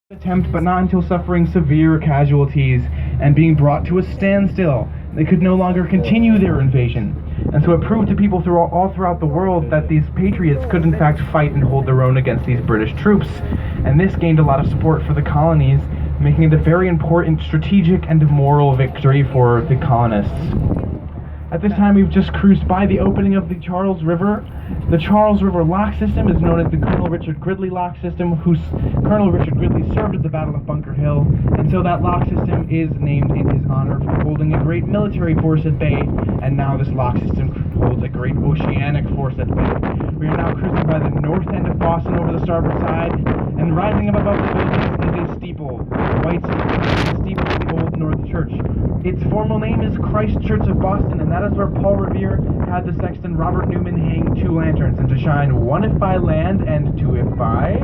attempt, but not until suffering severe casualties and being brought to a standstill. They could no longer continue their invasion. And so it proved to people all throughout the world that these patriots could in fact fight and hold their own against these British troops. And this gained a lot of support for the colonies, making it a very important strategic and moral victory for the colonists. At this time, we've just cruised by the opening of the Charles River. The Charles River Lock System is known as the Colonel Richard Gridley Lock System, whose Colonel Richard Gridley served at the Battle of Bunker Hill, and so that lock system is named in his honor for holding a great military force at bay, and now this lock system holds a great oceanic force at bay. We are now cruising by the north end of Boston over the starboard side, and rising up above the buildings is a steeple, a white steeple of the Old North Church. Its formal name is Christ Church of Boston, and that is where Paul Revere had the sexton Robert Newman hang two lanterns, and to shine one if by land and two if by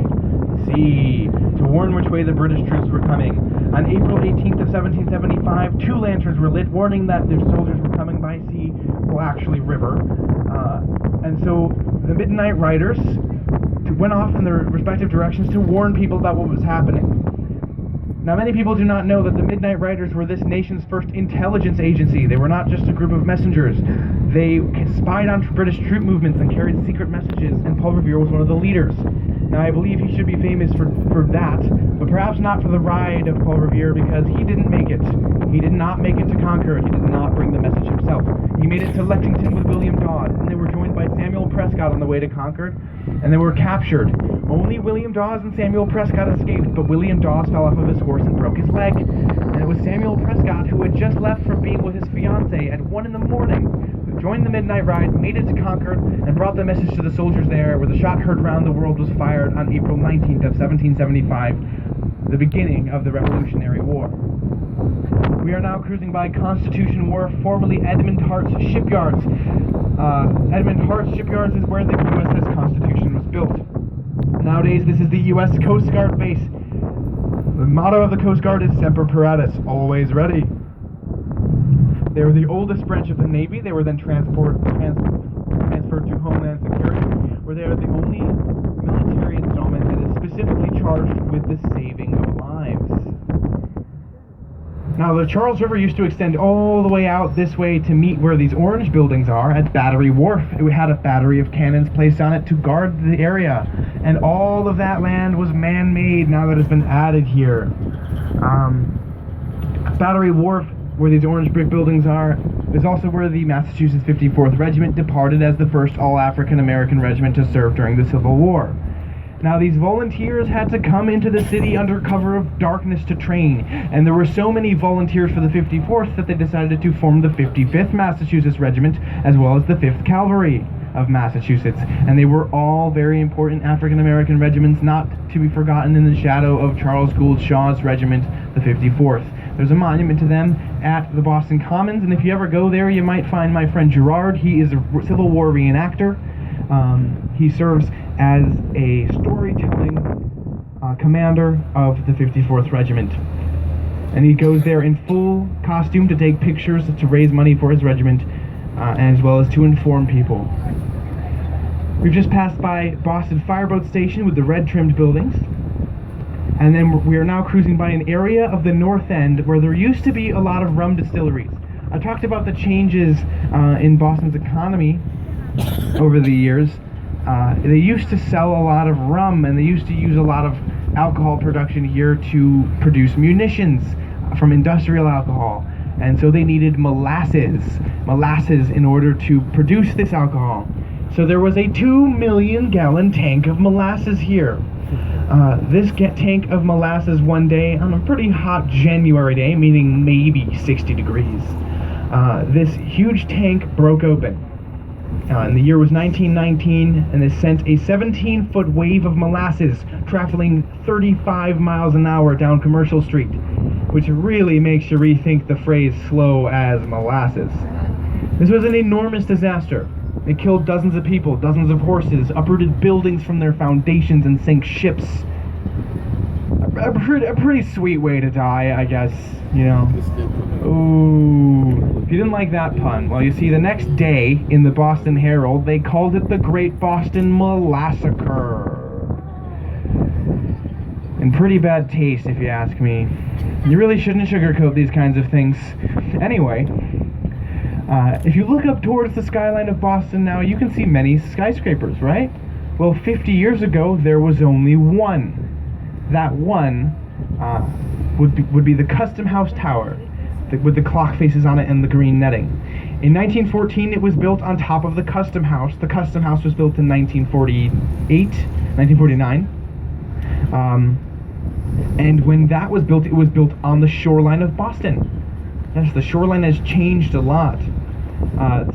sea, to warn which way the British troops were coming. On April 18th of 1775, two lanterns were lit, warning that the soldiers were coming by sea, well actually river, and so the Midnight Riders went off in their respective directions to warn people about what was happening. Now, many people do not know that the Midnight Riders were this nation's first intelligence agency. They were not just a group of messengers. They spied on British troop movements and carried secret messages, and Paul Revere was one of the leaders. Now, I believe he should be famous for that, but perhaps not for the ride of Paul Revere, because he didn't make it. He did not make it to Concord. He did not bring the message himself. He made it to Lexington with William Dawes, and they were joined by Samuel Prescott on the way to Concord, and they were captured. Only William Dawes and Samuel Prescott escaped, but William Dawes fell off of his horse and broke his leg. And it was Samuel Prescott, who had just left from being with his fiancée at 1 in the morning, who joined the Midnight Ride, made it to Concord, and brought the message to the soldiers there, where the shot heard round the world was fired on April 19th of 1775, the beginning of the Revolutionary War. We are now cruising by Constitution Wharf, formerly Edmund Hart's Shipyards. Edmund Hart's Shipyards is where the USS Constitution was built. Nowadays, this is the U.S. Coast Guard base. The motto of the Coast Guard is Semper Paratus, always ready. They were the oldest branch of the Navy. They were then transferred to Homeland Security, where they are the only military installment that is specifically charged with the saving of lives. Now, the Charles River used to extend all the way out this way to meet where these orange buildings are at Battery Wharf. It had a battery of cannons placed on it to guard the area, and all of that land was man-made now that it's been added here. Battery Wharf, where these orange brick buildings are, is also where the Massachusetts 54th Regiment departed as the first all-African-American regiment to serve during the Civil War. Now, these volunteers had to come into the city under cover of darkness to train, and there were so many volunteers for the 54th that they decided to form the 55th Massachusetts Regiment, as well as the 5th Cavalry of Massachusetts, and they were all very important African-American regiments, not to be forgotten in the shadow of Charles Gould Shaw's regiment, the 54th. There's a monument to them at the Boston Commons, and if you ever go there, you might find my friend Gerard. He is a Civil War reenactor. He serves as a storytelling commander of the 54th Regiment. And he goes there in full costume to take pictures to raise money for his regiment, as well as to inform people. We've just passed by Boston Fireboat Station with the red trimmed buildings. And then we are now cruising by an area of the North End where there used to be a lot of rum distilleries. I talked about the changes in Boston's economy over the years. They used to sell a lot of rum, and they used to use a lot of alcohol production here to produce munitions from industrial alcohol. And so they needed molasses in order to produce this alcohol. So there was a 2 million gallon tank of molasses here. This tank of molasses one day, on a pretty hot January day, meaning maybe 60 degrees, this huge tank broke open. And the year was 1919, and it sent a 17-foot wave of molasses traveling 35 miles an hour down Commercial Street, which really makes you rethink the phrase slow as molasses. This was an enormous disaster. It killed dozens of people, dozens of horses, uprooted buildings from their foundations, and sank ships. A pretty sweet way to die, I guess, you know. Ooh. If you didn't like that pun, well, you see, the next day in the Boston Herald, they called it the Great Boston Molassacre. in pretty bad taste, if you ask me. You really shouldn't sugarcoat these kinds of things. Anyway, if you look up towards the skyline of Boston now, you can see many skyscrapers, right? Well, 50 years ago, there was only one. That one would be the Custom House Tower, with the clock faces on it and the green netting. In 1914, it was built on top of the Custom House. The Custom House was built in 1949. And when that was built, it was built on the shoreline of Boston. Yes, the shoreline has changed a lot.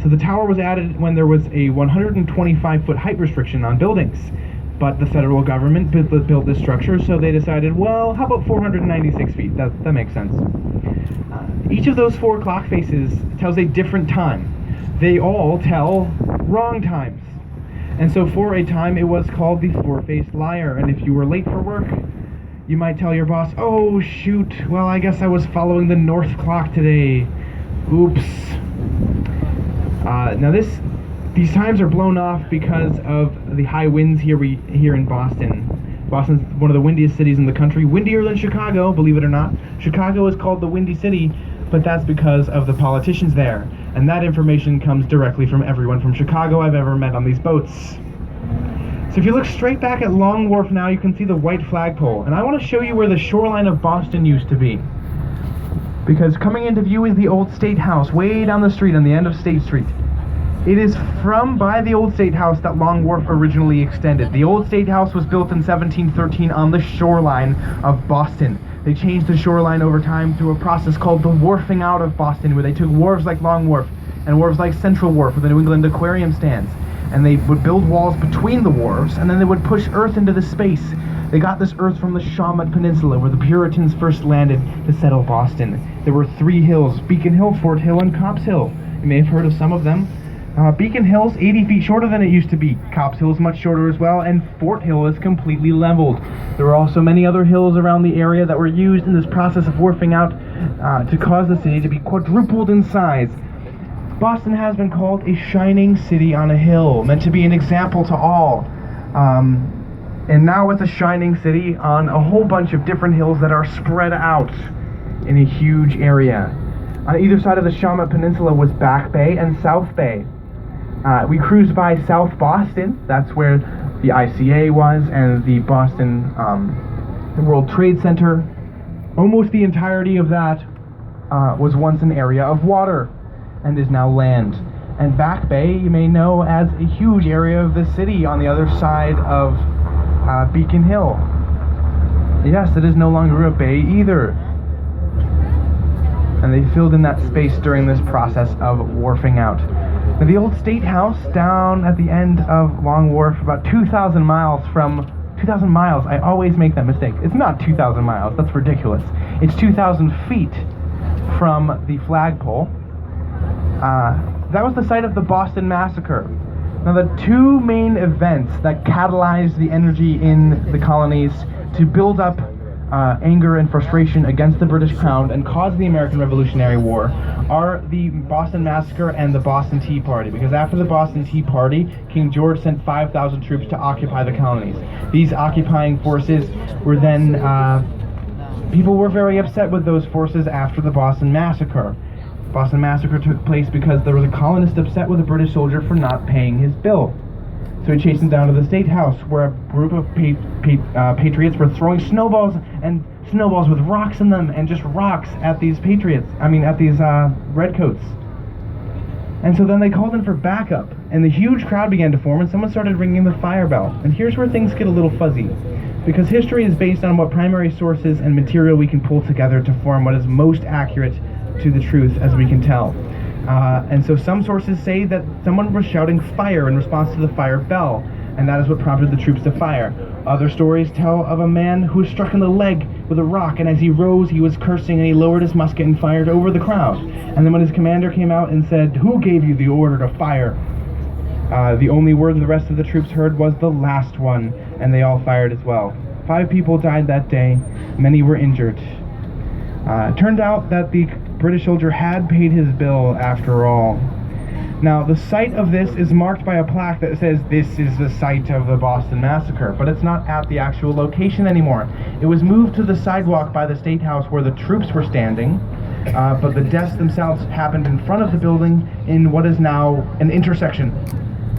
So the tower was added when there was a 125-foot height restriction on buildings. But the federal government built this structure, so they decided, well, how about 496 feet? That makes sense. Each of those 4 clock faces tells a different time. They all tell wrong times. And so for a time, it was called the four-faced liar. And if you were late for work, you might tell your boss, oh, shoot, well, I guess I was following the north clock today. Oops. Now these times are blown off because of the high winds here in Boston. Boston's one of the windiest cities in the country, windier than Chicago, believe it or not. Chicago is called the Windy City, but that's because of the politicians there. And that information comes directly from everyone from Chicago I've ever met on these boats. So if you look straight back at Long Wharf now, you can see the white flagpole. And I want to show you where the shoreline of Boston used to be. Because coming into view is the old State House, way down the street on the end of State Street. It is by the old State House that Long Wharf originally extended. The old State House was built in 1713 on the shoreline of Boston. They changed the shoreline over time through a process called the wharfing out of Boston, where they took wharves like Long Wharf and wharves like Central Wharf with the New England Aquarium stands. And they would build walls between the wharves, and then they would push earth into the space. They got this earth from the Shawmut Peninsula, where the Puritans first landed to settle Boston. There were 3 hills, Beacon Hill, Fort Hill, and Copp's Hill. You may have heard of some of them. Beacon Hill's 80 feet shorter than it used to be. Copp's Hill is much shorter as well, and Fort Hill is completely leveled. There were also many other hills around the area that were used in this process of wharfing out to cause the city to be quadrupled in size. Boston has been called a shining city on a hill, meant to be an example to all. And now it's a shining city on a whole bunch of different hills that are spread out in a huge area. On either side of the Shawmut Peninsula was Back Bay and South Bay. We cruised by South Boston. That's where the ICA was, and the Boston the World Trade Center. Almost the entirety of that was once an area of water and is now land. And Back Bay, you may know, as a huge area of the city on the other side of Beacon Hill. Yes, it is no longer a bay either. And they filled in that space during this process of wharfing out. Now, the old State House down at the end of Long Wharf, about 2,000 miles, I always make that mistake. It's not 2,000 miles, that's ridiculous. It's 2,000 feet from the flagpole. That was the site of the Boston Massacre. Now, the 2 main events that catalyzed the energy in the colonies to build up anger and frustration against the British Crown and cause the American Revolutionary War are the Boston Massacre and the Boston Tea Party, because after the Boston Tea Party, King George sent 5,000 troops to occupy the colonies. These occupying forces were then, people were very upset with those forces after the Boston Massacre. Boston Massacre took place because there was a colonist upset with a British soldier for not paying his bill. So he chased him down to the State House, where a group of patriots were throwing snowballs with rocks in them, and just rocks at these redcoats. And so then they called in for backup, and the huge crowd began to form, and someone started ringing the fire bell. And here's where things get a little fuzzy, because history is based on what primary sources and material we can pull together to form what is most accurate to the truth as we can tell. And so some sources say that someone was shouting fire in response to the fire bell, and that is what prompted the troops to fire. Other stories tell of a man who was struck in the leg with a rock, and as he rose, he was cursing, and he lowered his musket and fired over the crowd. And then when his commander came out and said, "Who gave you the order to fire?" The only word the rest of the troops heard was "the last one," and they all fired as well. 5 people died that day, many were injured. It turned out that the British soldier had paid his bill after all. Now, the site of this is marked by a plaque that says this is the site of the Boston Massacre, but it's not at the actual location anymore. It was moved to the sidewalk by the State House where the troops were standing, but the deaths themselves happened in front of the building in what is now an intersection.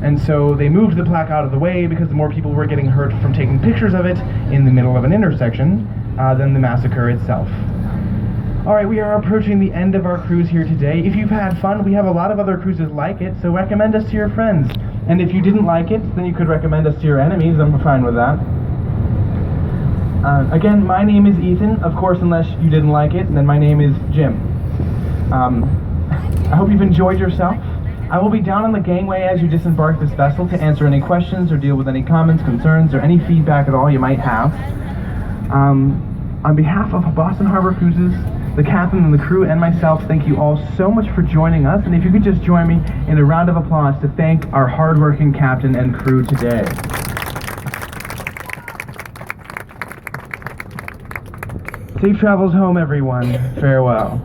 And so they moved the plaque out of the way because the more people were getting hurt from taking pictures of it in the middle of an intersection than the massacre itself. Alright, we are approaching the end of our cruise here today. If you've had fun, we have a lot of other cruises like it, so recommend us to your friends. And if you didn't like it, then you could recommend us to your enemies. I'm fine with that. Again, my name is Ethan. Of course, unless you didn't like it, then my name is Jim. I hope you've enjoyed yourself. I will be down on the gangway as you disembark this vessel to answer any questions or deal with any comments, concerns, or any feedback at all you might have. On behalf of Boston Harbor Cruises, the captain and the crew and myself, thank you all so much for joining us, and if you could just join me in a round of applause to thank our hardworking captain and crew today. Safe travels home, everyone. Farewell.